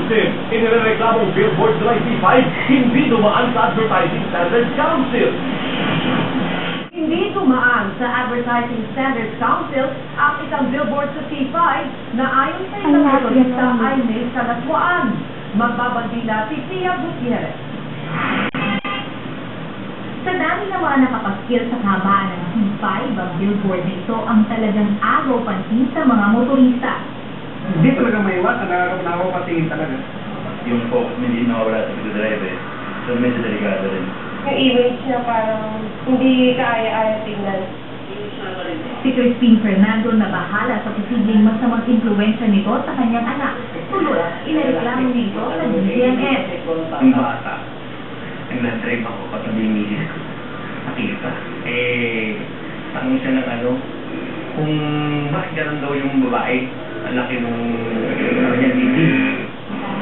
Council. Inirereklamong billboard sa IT5, hindi dumaan sa Advertising Standards Council. Hindi dumaan sa Advertising Standards Council ang isang billboard sa T5 na ayon sa isang motorista ay may kalatwaan. Magbabandila si Tia Gutierrez. Sa dami ng mga nakapaskil sa kabaan ng T5, ang billboard na ito ang talagang agaw pansin sa mga motorista. Hindi talaga may iwasan, nakakapatingin talaga. Yung focus hindi nawawala sa pagdadrive so medyo delikado rin. Yung image niya parang hindi kaaya-aya tingnan. Si Crispin Fernando na bahala sa posibleng masamang impluwensya nito sa kanyang anak. Tuloy, inareklamo niya ito sa DZMM. Yung bata, nag-drive ako katabi yung misis ko. Nakita. Tanong siya ng kung bakit ganun daw yung babae. Ang laki nung niya hindi.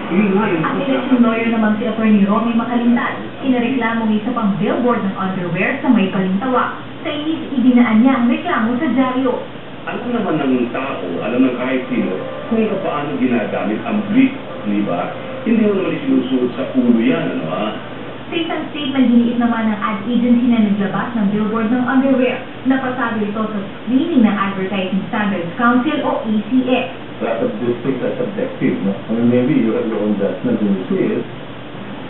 Ang election lawyer naman si Atty. Romy Macalintal, inareklamo ng isa pang billboard ng underwear sa may Palintawa. Sa inis, idinaan niya ang reklamo sa dyaryo. Alam naman ng tao, alam ng kahit sino, kung paano ginagamit ang brief, di ba? Hindi mo naman isinusunod sa ulo yan, ano ha? Sa isang statement, diniit naman ng ad agency na naglabas ng billboard ng underwear. Napasado ito sa screening ng Advertising Standards Council o ACS. Lot of these things are subjective, no? I mean, maybe you have your own judgment when you see it.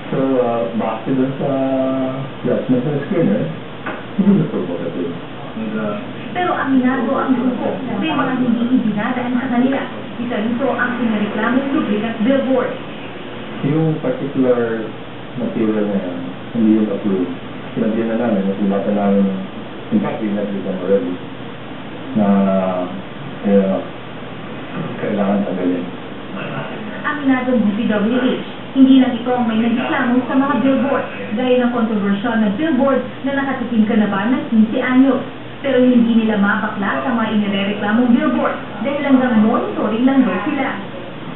So, base dun sa judgment ng screener, hindi na provocative. Pero aminado ang grupo, may mga hindi dinadaan sa kanila. Isa rito ang pinareklamong lubricant billboard. Yung particular material na yan, hindi yung approved. Sinabihan na namin, nasulatan namin, in fact, we met with them already, na kailangan tagalin. Aminado ng DPWH, hindi lang ito ang may nagreklamo sa mga billboard, gaya ng kontrobersyal na billboard na nakatikim ka na ba ng 15 anyos. Pero hindi nila mabakla sa mga inirereklamong billboard dahil hanggang monitoring lang daw sila.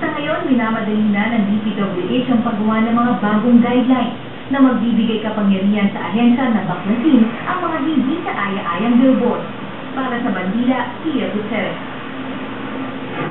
Sa ngayon, minamadali na ng DPWH ang paggawa ng mga bagong guidelines na magbibigay kapangyarihan sa ahensya na baklasin ang mga hindi kaaya-ayang billboard. Para sa Bandila, Tia Gutierrez.